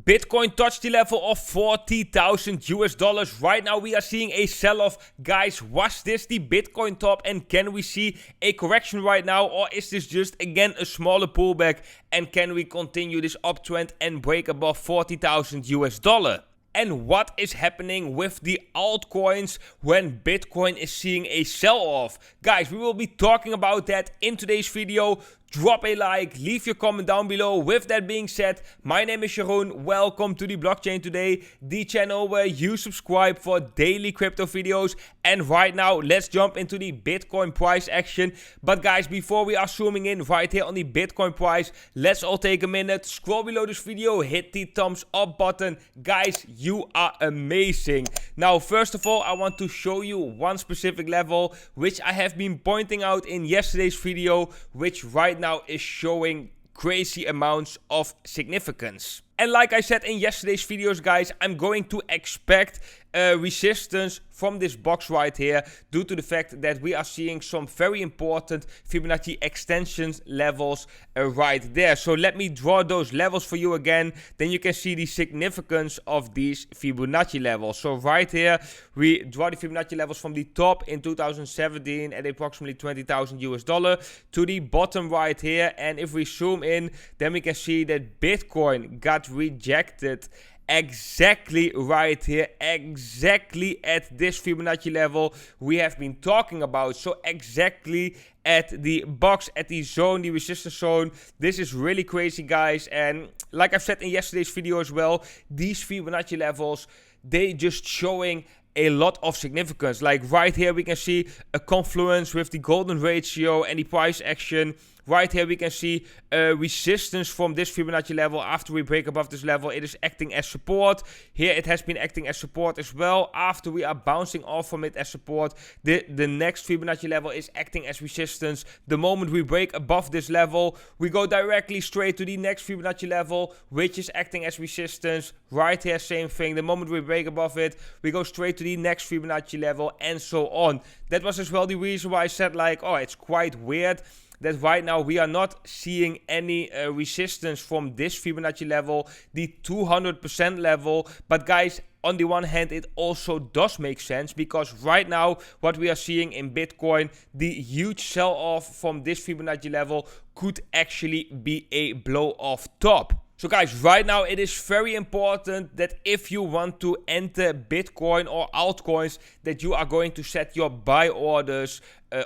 Bitcoin touched the level of 40,000 US dollars. Right now we are seeing a sell-off. Guys, was this the Bitcoin top and can we see a correction right now, or is this just again a smaller pullback and can we continue this uptrend and break above 40,000 US dollar? And what is happening with the altcoins when Bitcoin is seeing a sell-off? Guys, we will be talking about that in today's video. Drop a like, leave your comment down below. With that being said, my name is Jeroen. Welcome to the Blockchain Today, the channel where you subscribe for daily crypto videos. And right now, let's jump into the Bitcoin price action. But guys, before we are zooming in right here on the Bitcoin price, let's all take a minute, scroll below this video, hit the thumbs up button. Guys, you are amazing. Now, first of all, I want to show you one specific level, which I have been pointing out in yesterday's video, which right now is showing crazy amounts of significance. And like I said in yesterday's videos, guys, I'm going to expect resistance from this box right here due to the fact that we are seeing some very important Fibonacci extensions levels right there. So let me draw those levels for you again. Then you can see the significance of these Fibonacci levels. So right here, we draw the Fibonacci levels from the top in 2017 at approximately 20,000 US dollar to the bottom right here. And if we zoom in, then we can see that Bitcoin got rejected exactly right here, exactly at this Fibonacci level we have been talking about. So exactly at the box, at the zone, the resistance zone. This is really crazy, guys. And like I've said in yesterday's video as well, these Fibonacci levels, they just showing a lot of significance. Like right here we can see a confluence with the golden ratio and the price action. Right here we can see resistance from this Fibonacci level. After we break above this level, it is acting as support. Here it has been acting as support as well. After we are bouncing off from it as support, the next Fibonacci level is acting as resistance. The moment we break above this level, we go directly straight to the next Fibonacci level, which is acting as resistance. Right here, same thing. The moment we break above it, we go straight to the next Fibonacci level, and so on. That was as well the reason why I said, like, oh, it's quite weird that right now we are not seeing any resistance from this Fibonacci level, the 200% level. But guys, on the one hand, it also does make sense, because right now what we are seeing in Bitcoin, the huge sell-off from this Fibonacci level could actually be a blow-off top. So guys, right now it is very important that if you want to enter Bitcoin or altcoins, that you are going to set your buy orders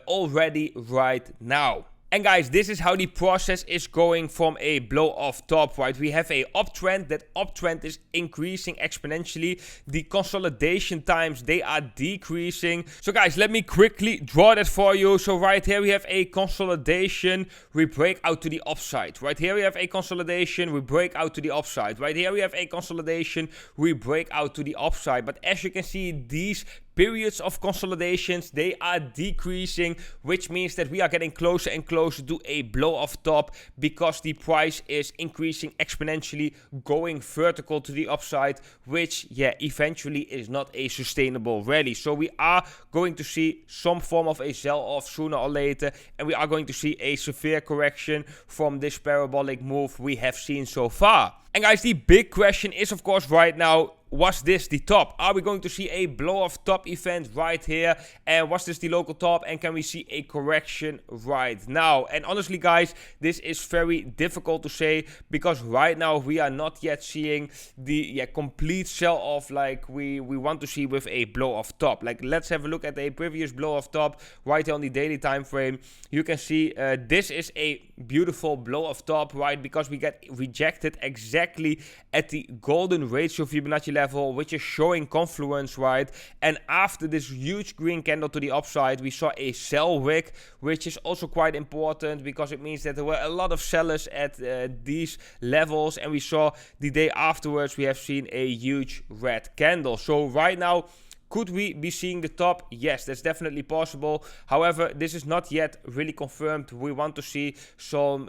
already right now. And guys, this is how the process is going from a blow-off top, right? We have a uptrend. That uptrend is increasing exponentially. The consolidation times, they are decreasing. So guys, let me quickly draw that for you. So right here we have a consolidation. We break out to the upside. Right here we have a consolidation. We break out to the upside. Right here we have a consolidation. We break out to the upside. But as you can see, these periods of consolidations, they are decreasing, which means that we are getting closer and closer to a blow-off top, because the price is increasing exponentially, going vertical to the upside, which, yeah, eventually is not a sustainable rally. So we are going to see some form of a sell-off sooner or later, and we are going to see a severe correction from this parabolic move we have seen so far. And guys, the big question is, of course, right now, was this the top? Are we going to see a blow-off top event right here? And was this the local top? And can we see a correction right now? And honestly, guys, this is very difficult to say, because right now we are not yet seeing the complete sell-off like we want to see with a blow-off top. Like, let's have a look at a previous blow-off top right here on the daily time frame. You can see this is a beautiful blow-off top, right? Because we get rejected exactly at the golden ratio Fibonacci level, which is showing confluence, right? And after this huge green candle to the upside, we saw a sell wick, which is also quite important, because it means that there were a lot of sellers at these levels, and we saw the day afterwards we have seen a huge red candle. So right now, could we be seeing the top? Yes, that's definitely possible. However, this is not yet really confirmed. We want to see some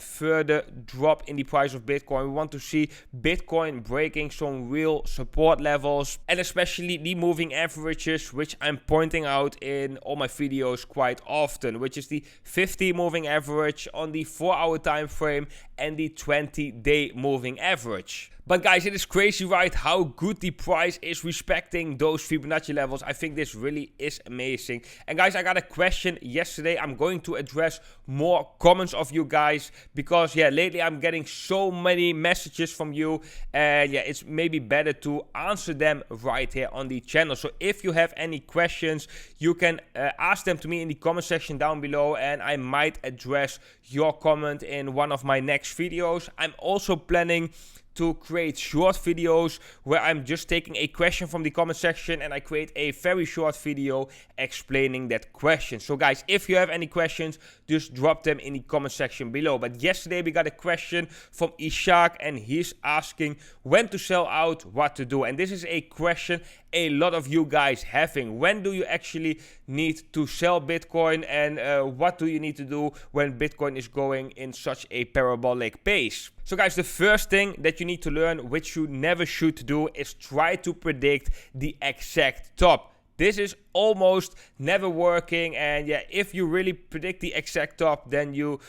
further drop in the price of Bitcoin. We want to see Bitcoin breaking some real support levels, and especially the moving averages, which I'm pointing out in all my videos quite often, which is the 50 moving average on the 4-hour time frame and the 20-day moving average. But guys, it is crazy, right, how good the price is respecting those Fibonacci levels. I think this really is amazing. And guys, I got a question yesterday. I'm going to address more comments of you guys because, yeah, lately I'm getting so many messages from you. And yeah, it's maybe better to answer them right here on the channel. So if you have any questions, you can ask them to me in the comment section down below, and I might address your comment in one of my next videos. I'm also planning to create short videos where I'm just taking a question from the comment section and I create a very short video explaining that question. So guys, if you have any questions, just drop them in the comment section below. But yesterday we got a question from Ishak and he's asking when to sell out, what to do. And this is a question a lot of you guys having. When do you actually need to sell Bitcoin, and what do you need to do when Bitcoin is going in such a parabolic pace? So guys, the first thing that you need to learn, which you never should do, is try to predict the exact top. This is almost never working, and yeah, if you really predict the exact top, then you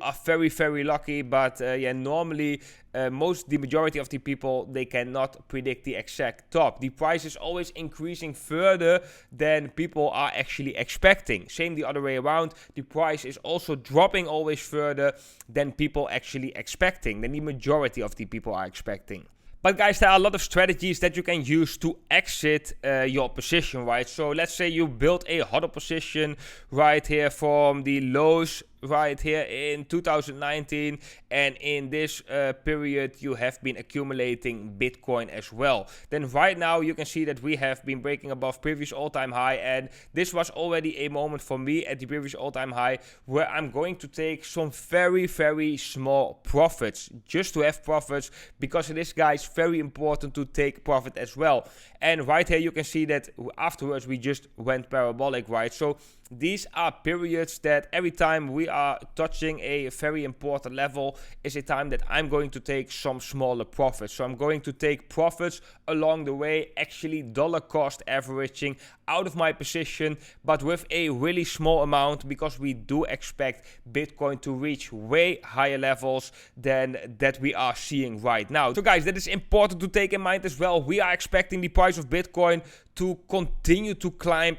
are very, very lucky. But yeah, normally the majority of the people, they cannot predict the exact top. The price is always increasing further than people are actually expecting. Same the other way around. The price is also dropping always further than people actually expecting, than the majority of the people are expecting. But guys, there are a lot of strategies that you can use to exit your position, right? So let's say you build a HODL position right here from the lows right here in 2019, and in this period you have been accumulating Bitcoin as well. Then right now you can see that we have been breaking above previous all-time high, and this was already a moment for me at the previous all-time high where I'm going to take some very, very small profits, just to have profits, because it is, guys, very important to take profit as well. And right here you can see that afterwards we just went parabolic, right? So these are periods that every time we are touching a very important level is a time that I'm going to take some smaller profits. So I'm going to take profits along the way, actually dollar cost averaging out of my position, but with a really small amount, because we do expect Bitcoin to reach way higher levels than that we are seeing right now. So guys, that is important to take in mind as well. We are expecting the price of Bitcoin to continue to climb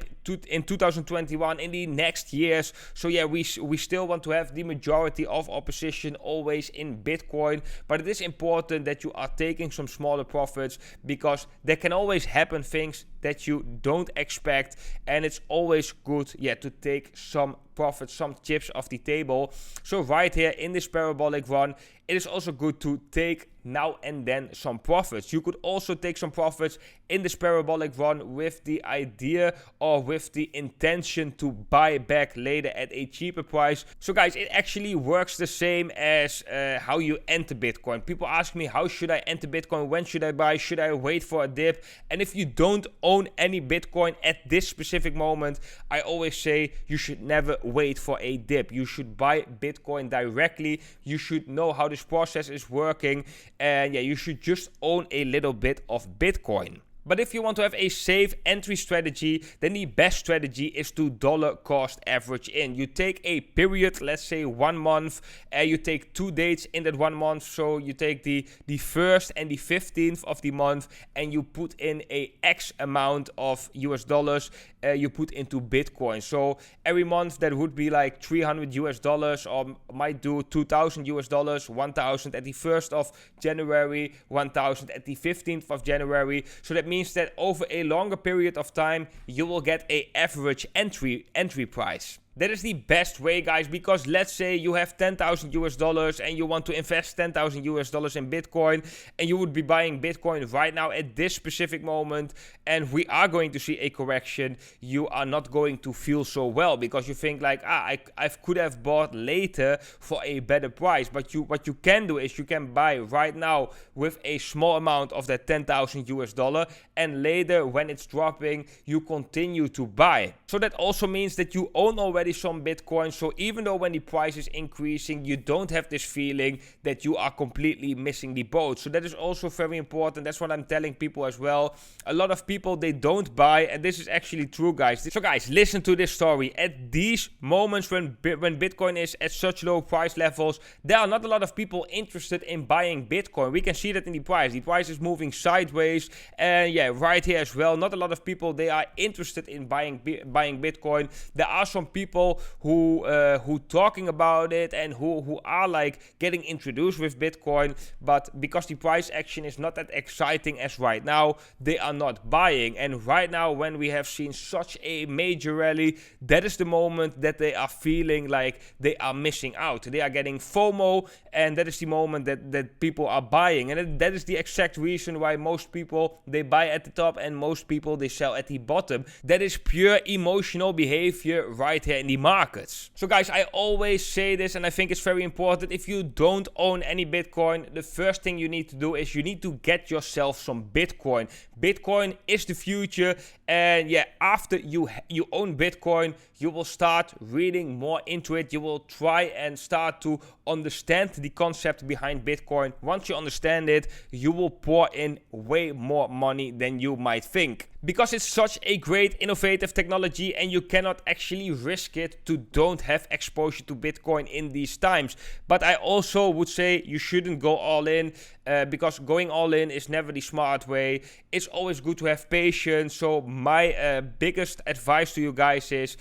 in 2021, in the next years. So yeah, we still want to have the majority of our position always in Bitcoin, but it is important that you are taking some smaller profits, because there can always happen things that you don't expect, and it's always good, yeah, to take some profits, some chips off the table. So right here in this parabolic run, it is also good to take now and then some profits. You could also take some profits in this parabolic run with the idea or with the intention to buy back later at a cheaper price. So guys, it actually works the same as how you enter Bitcoin. People ask me, how should I enter Bitcoin? When should I buy? Should I wait for a dip? And if you don't own any Bitcoin at this specific moment, I always say you should never wait for a dip. You should buy Bitcoin directly. You should know how this process is working, and yeah, you should just own a little bit of Bitcoin. But if you want to have a safe entry strategy, then the best strategy is to dollar cost average in. You take a period, let's say 1 month, and you take 2 dates in that 1 month. So you take the 1st and the 15th of the month, and you put in a X amount of US dollars you put into Bitcoin. So every month that would be like $300 US, or might do $2,000 US, 1,000 at the 1st of January, 1,000 at the 15th of January. So that means that over a longer period of time, you will get a average entry price. That is the best way, guys, because let's say you have $10,000 US and you want to invest $10,000 US in Bitcoin, and you would be buying Bitcoin right now at this specific moment, and we are going to see a correction. You are not going to feel so well, because you think like, I could have bought later for a better price. But what you can do is you can buy right now with a small amount of that $10,000 US, and later when it's dropping, you continue to buy. So that also means that you own already already some Bitcoin. So even though when the price is increasing, you don't have this feeling that you are completely missing the boat. So that is also very important. That's what I'm telling people as well. A lot of people, they don't buy, and this is actually true, guys. So guys, listen to this story. At these moments when Bitcoin is at such low price levels, there are not a lot of people interested in buying Bitcoin. We can see that in the price. The price is moving sideways, and yeah, right here as well. Not a lot of people, they are interested in buying Bitcoin. There are some people who talking about it and who are like getting introduced with Bitcoin, but because the price action is not that exciting as right now, they are not buying. And right now, when we have seen such a major rally, that is the moment that they are feeling like they are missing out. They are getting FOMO, and that is the moment that people are buying. And that is the exact reason why most people, they buy at the top and most people, they sell at the bottom. That is pure emotional behavior right here in the markets. So guys, I always say this, and I think it's very important. If you don't own any Bitcoin, the first thing you need to do is you need to get yourself some Bitcoin. Bitcoin is the future, and yeah, after you own Bitcoin, you will start reading more into it. You will try and start to understand the concept behind Bitcoin. Once you understand it, you will pour in way more money than you might think. Because it's such a great innovative technology, and you cannot actually risk it to don't have exposure to Bitcoin in these times. But I also would say you shouldn't go all in, because going all in is never the smart way. It's always good to have patience. So my biggest advice to you guys is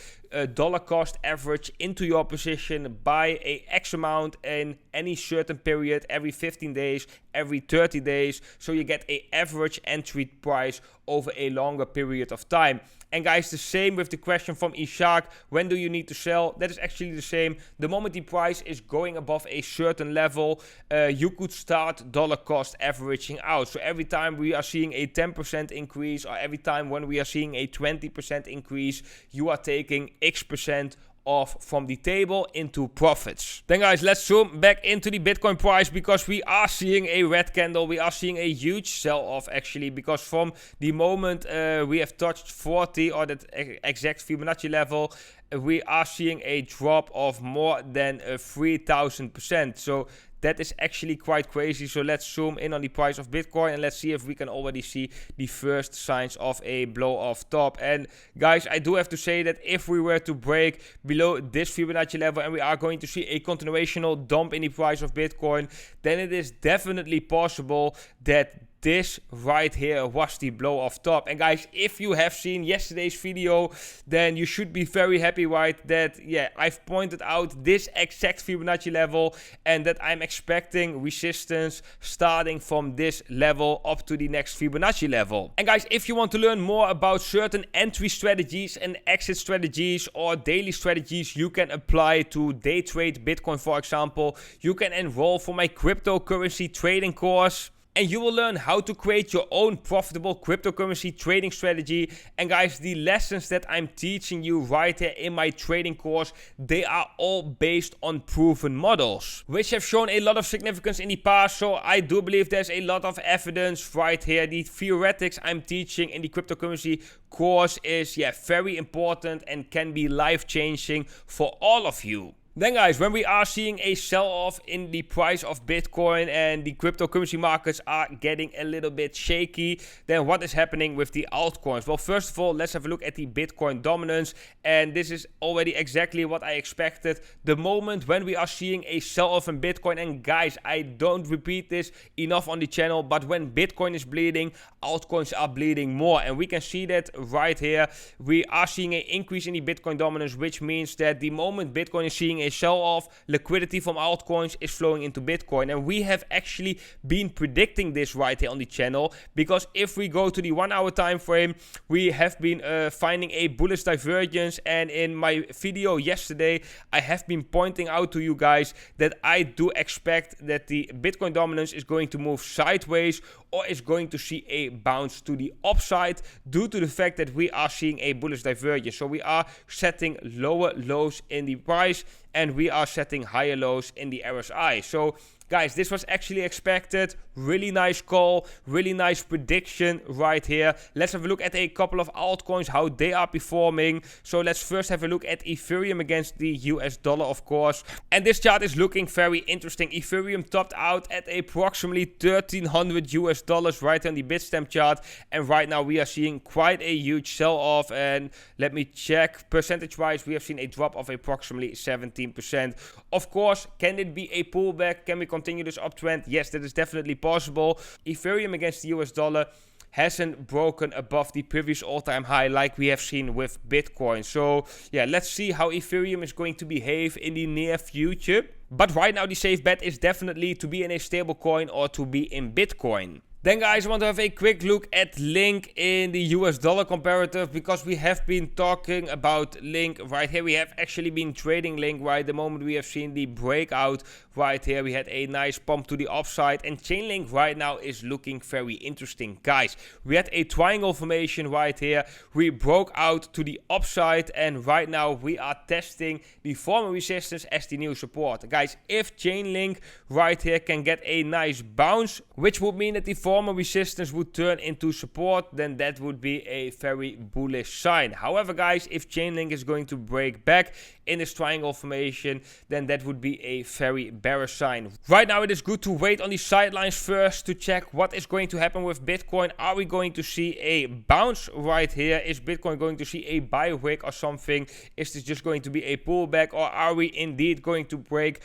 dollar cost average into your position. Buy a X amount in any certain period, every 15 days, every 30 days, so you get a average entry price over a longer period of time. And guys, the same with the question from Ishak, when do you need to sell? That is actually the same. The moment the price is going above a certain level, you could start dollar cost averaging out. So every time we are seeing a 10% increase, or every time when we are seeing a 20% increase, you are taking X% off from the table into profits. Then guys, let's zoom back into the Bitcoin price, because we are seeing a red candle. We are seeing a huge sell-off actually, because from the moment we have touched 40, or that exact Fibonacci level, we are seeing a drop of more than 3,000%. So that is actually quite crazy. So let's zoom in on the price of Bitcoin, and let's see if we can already see the first signs of a blow off top. And guys, I do have to say that if we were to break below this Fibonacci level, and we are going to see a continuational dump in the price of Bitcoin, then it is definitely possible that this right here was the blow off top. And guys, if you have seen yesterday's video, then you should be very happy, right? That, yeah, I've pointed out this exact Fibonacci level, and that I'm expecting resistance starting from this level up to the next Fibonacci level. And guys, if you want to learn more about certain entry strategies and exit strategies, or daily strategies you can apply to day trade Bitcoin, for example, you can enroll for my cryptocurrency trading course. And you will learn how to create your own profitable cryptocurrency trading strategy. And guys, the lessons that I'm teaching you right here in my trading course, they are all based on proven models, which have shown a lot of significance in the past. So I do believe there's a lot of evidence right here. The theoretics I'm teaching in the cryptocurrency course is, yeah, very important and can be life-changing for all of you. Then guys, when we are seeing a sell-off in the price of Bitcoin and the cryptocurrency markets are getting a little bit shaky, then what is happening with the altcoins? Well, first of all, let's have a look at the Bitcoin dominance. And this is already exactly what I expected. The moment when we are seeing a sell-off in Bitcoin, and guys, I don't repeat this enough on the channel, but when Bitcoin is bleeding, altcoins are bleeding more. And we can see that right here. We are seeing an increase in the Bitcoin dominance, which means that the moment Bitcoin is seeing a sell-off, liquidity from altcoins is flowing into Bitcoin. And we have actually been predicting this right here on the channel, because if we go to the 1 hour time frame, we have been finding a bullish divergence. And in my video yesterday, I have been pointing out to you guys that I do expect that the Bitcoin dominance is going to move sideways, or is going to see a bounce to the upside, due to the fact that we are seeing a bullish divergence. So we are setting lower lows in the price, and we are setting higher lows in the RSI. So guys, this was actually expected. really nice call, really nice prediction right here. Let's have a look at a couple of altcoins, how they are performing. So let's first have a look at Ethereum against the US dollar, of course. And this chart is looking very interesting. Ethereum topped out at approximately $1,300 right on the Bitstamp chart. And right now we are seeing quite a huge sell-off. And let me check, percentage-wise, we have seen a drop of approximately 17%. Of course, can it be a pullback? Can we continue this uptrend? Yes, that is definitely possible. Ethereum against the US dollar hasn't broken above the previous all-time high like we have seen with Bitcoin. So yeah, let's see how Ethereum is going to behave in the near future. But right now the safe bet is definitely to be in a stable coin or to be in Bitcoin. Then guys, I want to have a quick look at Link in the US dollar comparative, because we have been talking about Link right here. We have actually been trading Link right the moment we have seen the breakout right here. We had a nice pump to the upside, and Chainlink right now is looking very interesting. Guys, we had a triangle formation right here. We broke out to the upside, and right now we are testing the former resistance as the new support. Guys, if Chainlink right here can get a nice bounce, which would mean that the former resistance would turn into support, then that would be a very bullish sign. However, guys, if Chainlink is going to break back in this triangle formation, then that would be a very bearish sign. Right now it is good to wait on the sidelines first to check what is going to happen with Bitcoin. Are we going to see a bounce right here? Is Bitcoin going to see a buy wick or something? Is this just going to be a pullback, or are we indeed going to break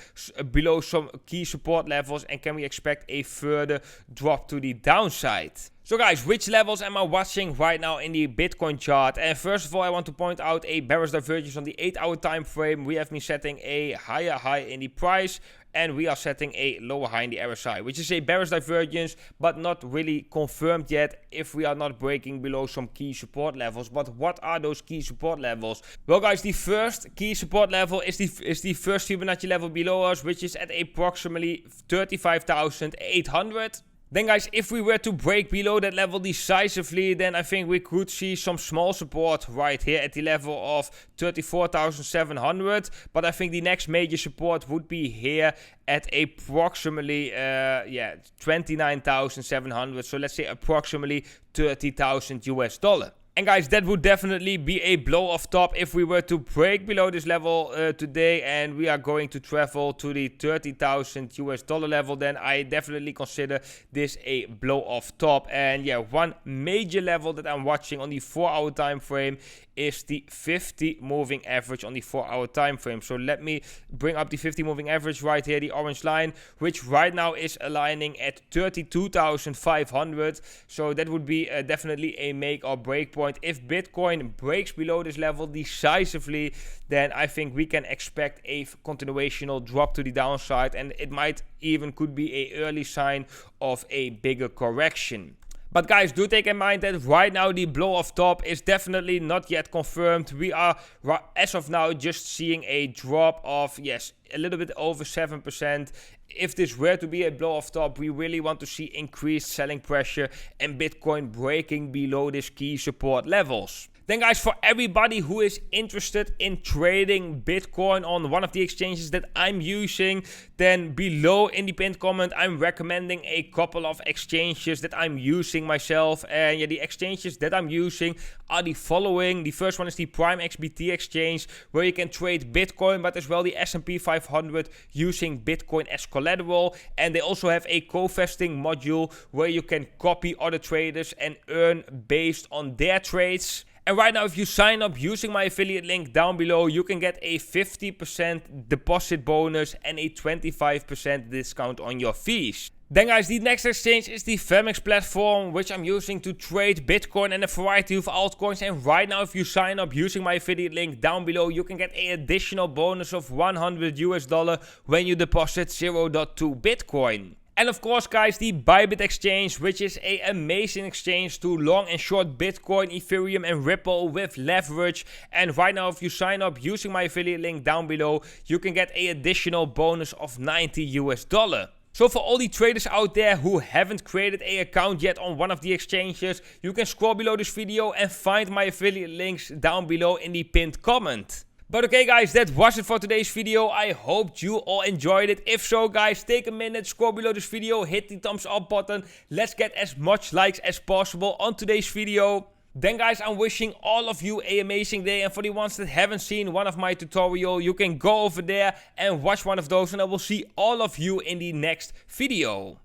below some key support levels, and can we expect a further drop to the downside? So guys, which levels am I watching right now in the Bitcoin chart? And first of all, I want to point out a bearish divergence on the 8-hour time frame. We have been setting a higher high in the price, and we are setting a lower high in the RSI, which is a bearish divergence, but not really confirmed yet if we are not breaking below some key support levels. But what are those key support levels? Well guys, the first key support level is the first Fibonacci level below us, which is at approximately 35,800. Then guys, if we were to break below that level decisively, then I think we could see some small support right here at the level of 34,700. But I think the next major support would be here at approximately 29,700. So let's say approximately 30,000 US dollar. And guys, that would definitely be a blow off top if we were to break below this level today, and we are going to travel to the 30,000 US dollar level. Then I definitely consider this a blow off top. And yeah, one major level that I'm watching on the 4-hour time frame is the 50 moving average on the 4-hour time frame. So let me bring up the 50 moving average right here, the orange line, which right now is aligning at 32,500. So that would be definitely a make or break point. If Bitcoin breaks below this level decisively, then I think we can expect a continuational drop to the downside, and it might even could be an early sign of a bigger correction. But guys, do take in mind that right now the blow off top is definitely not yet confirmed. We are, as of now, just seeing a drop of, yes, a little bit over 7%. If this were to be a blow off top, we really want to see increased selling pressure and Bitcoin breaking below these key support levels. Then guys, for everybody who is interested in trading Bitcoin on one of the exchanges that I'm using, then below in the pinned comment, I'm recommending a couple of exchanges that I'm using myself. And yeah, the exchanges that I'm using are the following. The first one is the Prime XBT exchange, where you can trade Bitcoin, but as well the S&P 500 using Bitcoin as collateral. And they also have a co-vesting module where you can copy other traders and earn based on their trades. And right now, if you sign up using my affiliate link down below, you can get a 50% deposit bonus and a 25% discount on your fees. Then guys, the next exchange is the Femex platform, which I'm using to trade Bitcoin and a variety of altcoins. And right now, if you sign up using my affiliate link down below, you can get an additional bonus of $100 when you deposit 0.2 Bitcoin. And of course, guys, the Bybit exchange, which is an amazing exchange to long and short Bitcoin, Ethereum and Ripple with leverage. And right now, if you sign up using my affiliate link down below, you can get an additional bonus of $90. So for all the traders out there who haven't created an account yet on one of the exchanges, you can scroll below this video and find my affiliate links down below in the pinned comment. But okay guys, that was it for today's video. I hope you all enjoyed it. If so guys, take a minute, scroll below this video, hit the thumbs up button. Let's get as much likes as possible on today's video. Then guys, I'm wishing all of you an amazing day, and for the ones that haven't seen one of my tutorial, you can go over there and watch one of those, and I will see all of you in the next video.